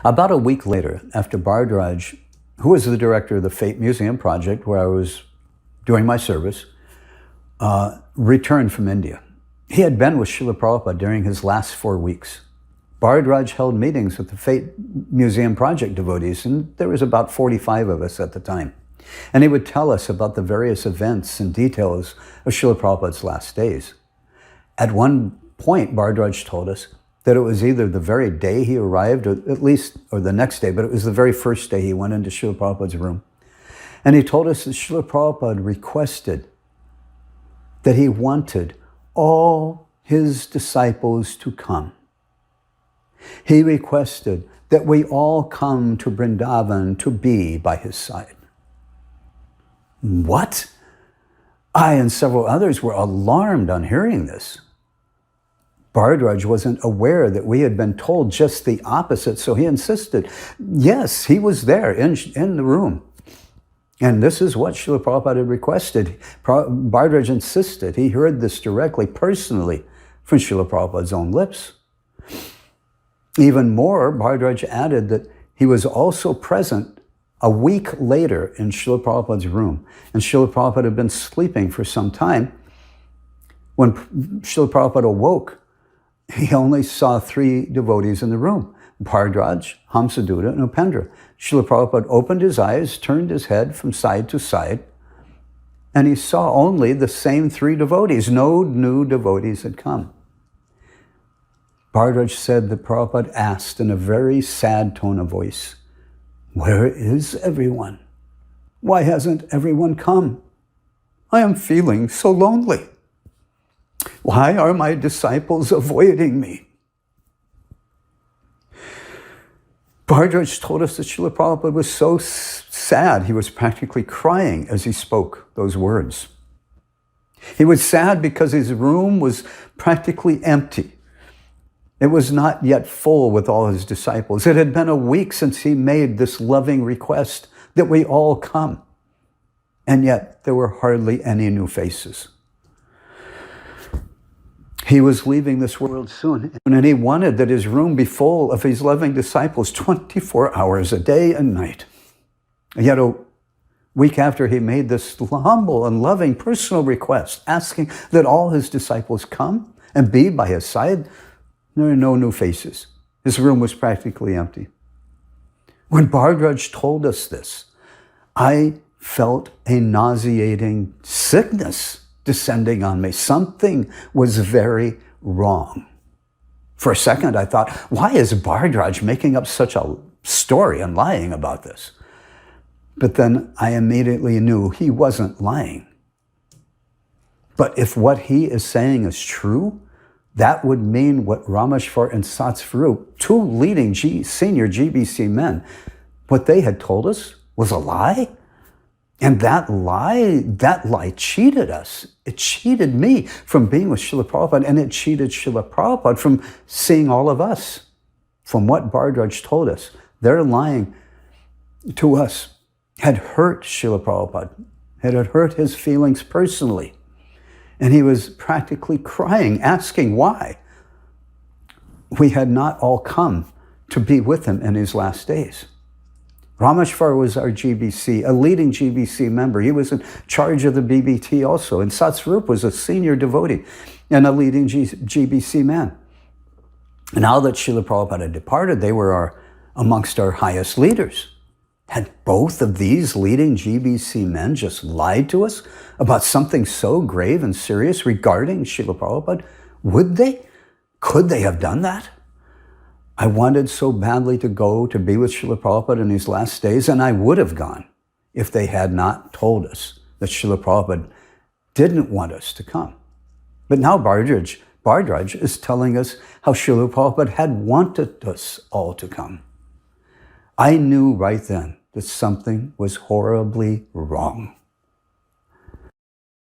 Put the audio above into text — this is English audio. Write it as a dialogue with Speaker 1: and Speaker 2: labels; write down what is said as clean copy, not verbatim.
Speaker 1: About a week later, after Bhardraj, who was the director of the Fate Museum project where I was doing my service, returned from India. He had been with Srila Prabhupada during his last 4 weeks. Bhardraj held meetings with the Fate Museum project devotees, and there was about 45 of us at the time. And he would tell us about the various events and details of Srila Prabhupada's last days. At one point, Bhardraj told us that it was either the very day he arrived, or the next day, but it was the very first day he went into Srila Prabhupada's room. And he told us that Srila Prabhupada requested that he wanted all his disciples to come. He requested that we all come to Vrindavan to be by his side. What? I and several others were alarmed on hearing this. Bhardraj wasn't aware that we had been told just the opposite, so he insisted. Yes, he was there in the room. And this is what Srila Prabhupada had requested. Bhardraj insisted. He heard this directly, personally, from Srila Prabhupada's own lips. Even more, Bhardraj added that he was also present a week later in Srila Prabhupada's room. And Srila Prabhupada had been sleeping for some time. When Srila Prabhupada awoke, he only saw 3 devotees in the room: Bhardraj, Hamsadutta, and Upendra. Srila Prabhupada opened his eyes, turned his head from side to side, and he saw only the same 3 devotees. No new devotees had come. Bhardraj said that Prabhupada asked in a very sad tone of voice, "Where is everyone? Why hasn't everyone come? I am feeling so lonely. Why are my disciples avoiding me?" Bhardraj told us that Srila Prabhupada was so sad, he was practically crying as he spoke those words. He was sad because his room was practically empty. It was not yet full with all his disciples. It had been a week since he made this loving request that we all come. And yet there were hardly any new faces. He was leaving this world soon, and he wanted that his room be full of his loving disciples 24 hours a day and night. Yet a week after he made this humble and loving personal request, asking that all his disciples come and be by his side, there are no new faces. His room was practically empty. When Bhardraj told us this, I felt a nauseating sickness descending on me. Something was very wrong. For a second, I thought, why is Bhardraj making up such a story and lying about this? But then I immediately knew he wasn't lying. But if what he is saying is true, that would mean what Rameshwar and Satsvarup, 2 leading senior GBC men, what they had told us was a lie. And that lie cheated us. It cheated me from being with Srila Prabhupada, and it cheated Srila Prabhupada from seeing all of us. From what Bhardraj told us, their lying to us had hurt Srila Prabhupada. It had hurt his feelings personally. And he was practically crying, asking why we had not all come to be with him in his last days. Rameshwar was our GBC, a leading GBC member. He was in charge of the BBT also. And Satsvarup was a senior devotee and a leading GBC man. Now that Srila Prabhupada had departed, they were amongst our highest leaders. Had both of these leading GBC men just lied to us about something so grave and serious regarding Srila Prabhupada? Would they? Could they have done that? I wanted so badly to go to be with Srila Prabhupada in his last days, and I would have gone if they had not told us that Srila Prabhupada didn't want us to come. But now Bhardraj is telling us how Srila Prabhupada had wanted us all to come. I knew right then that something was horribly wrong.